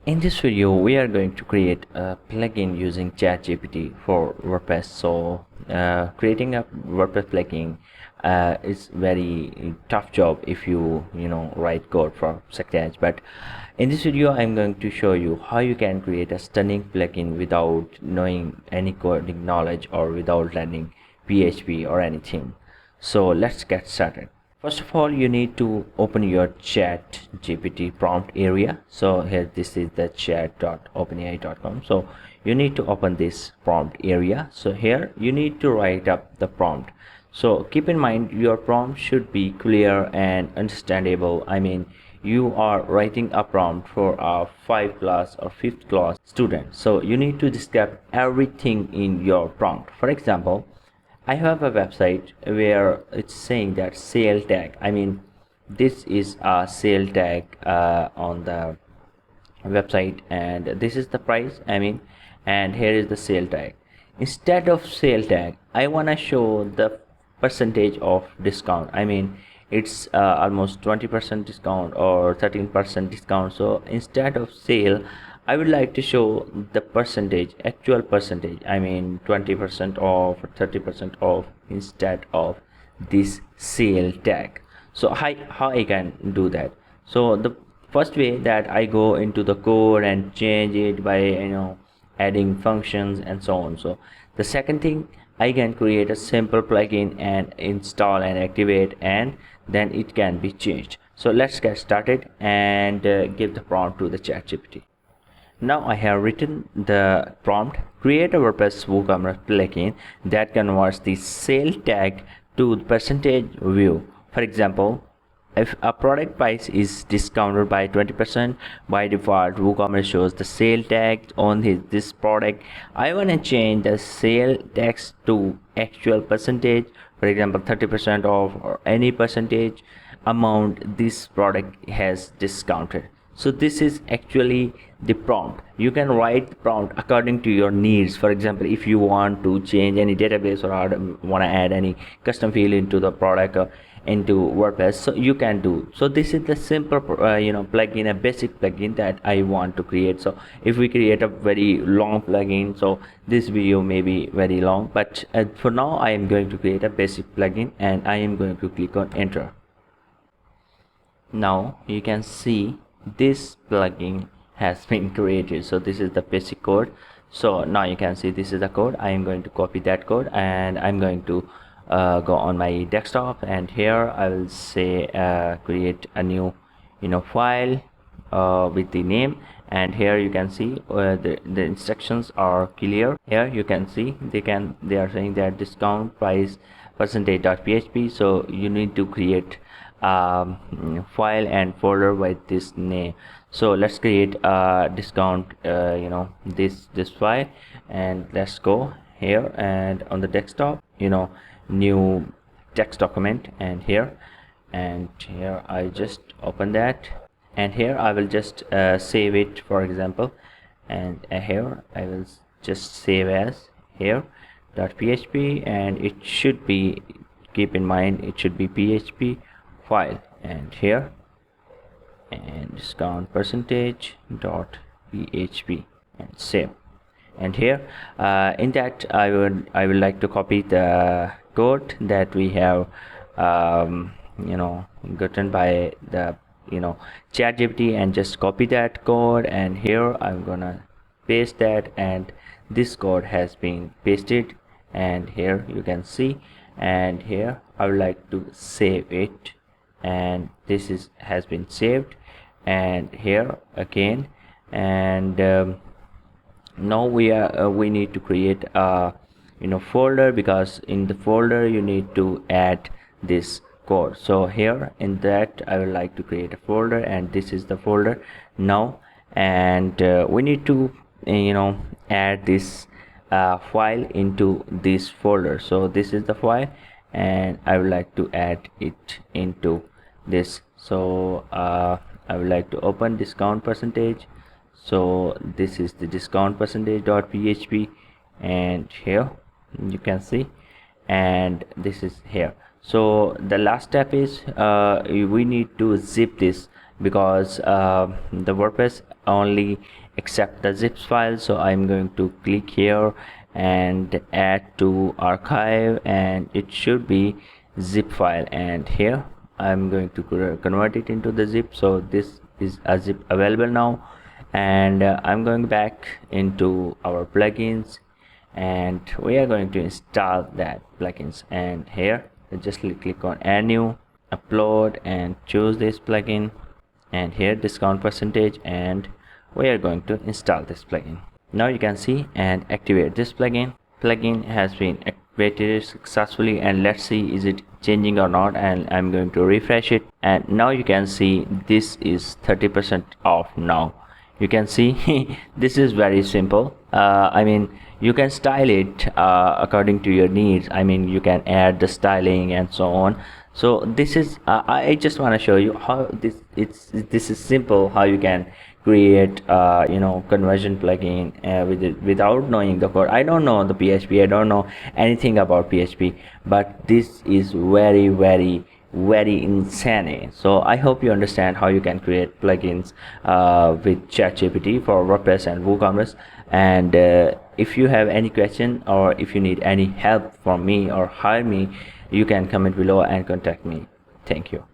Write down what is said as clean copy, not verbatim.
In this video, we are going to create a plugin using ChatGPT for WordPress. So, creating a WordPress plugin is very tough job if you write code from scratch. But in this video, I'm going to show you how you can create a stunning plugin without knowing any coding knowledge or without learning PHP or anything. So let's get started. First of all, you need to open your ChatGPT prompt area. So here, this is the chat.openai.com. So you need to open this prompt area. So here you need to write up the prompt. So keep in mind your prompt should be clear and understandable. I mean, you are writing a prompt for a 5th class or 5th class student. So you need to describe everything in your prompt. For example, I have a website where it's saying that sale tag. I mean, this is a sale tag on the website, and this is the price. I mean, and here is the sale tag. Instead of sale tag, I wanna show the percentage of discount. I mean, it's almost 20% discount or 13% discount. So instead of sale, I would like to show the percentage, actual percentage. I mean 20% off or 30% off instead of this sale tag. So how I can do that? So the first way that I go into the code and change it by adding functions and so on. So the second thing, I can create a simple plugin and install and activate, and then it can be changed. So let's get started and give the prompt to the ChatGPT. Now I have written the prompt: create a WordPress WooCommerce plugin that converts the sale tag to the percentage view. For example, if a product price is discounted by 20%, by default WooCommerce shows the sale tag on this product. I want to change the sale text to actual percentage. For example, 30% off or any percentage amount this product has discounted. So this is actually the prompt. You can write the prompt according to your needs. For example, if you want to change any database or want to add any custom field into the product or into WordPress, so you can do. So this is the simple plugin, a basic plugin that I want to create. So if we create a very long plugin, so this video may be very long, but for now I am going to create a basic plugin and I am going to click on enter. Now you can see this plugin has been created. So this is the basic code. So now you can see this is the code. I am going to copy that code and I'm going to go on my desktop, and here I will say create a new file with the name, and here you can see the instructions are clear. Here you can see they are saying that discount price percentage.php. so you need to create file and folder with this name. So let's create a discount this file, and let's go here and on the desktop new text document, and here I just open that, and here I will just save it, for example, and here I will just save as here .php, and it should be, keep in mind, it should be PHP file, and here and discount percentage .php and save. And here in that I would like to copy the code that we have gotten by the ChatGPT, and just copy that code, and here I'm gonna paste that, and this code has been pasted, and here you can see, and here I would like to save it, and this has been saved, and here again, and now we need to create a folder, because in the folder you need to add this code. So here in that I would like to create a folder, and this is the folder now, and we need to add this file into this folder. So this is the file, and I would like to add it into this. So I would like to open discount percentage. So this is the discount percentage.php, and here you can see, and this is here. So the last step is we need to zip this because the WordPress only accept the zips file. So I'm going to click here and add to archive, and it should be zip file, and here I'm going to convert it into the zip. So this is a zip available now, and I'm going back into our plugins, and we are going to install that plugins. And here just click on add new, upload, and choose this plugin, and here discount percentage, and we are going to install this plugin. Now you can see and activate this plugin has been activated successfully, and let's see is it changing or not. And I'm going to refresh it, and now you can see this is 30% off now. You can see this is very simple. I mean, you can style it according to your needs. I mean, you can add the styling and so on. So this is I just want to show you how this is simple, how you can create conversion plugin without knowing the code. I don't know the PHP, I don't know anything about PHP, but this is very insane. So I hope you understand how you can create plugins with ChatGPT for WordPress and WooCommerce. And if you have any question, or if you need any help from me or hire me, you can comment below and contact me. Thank you.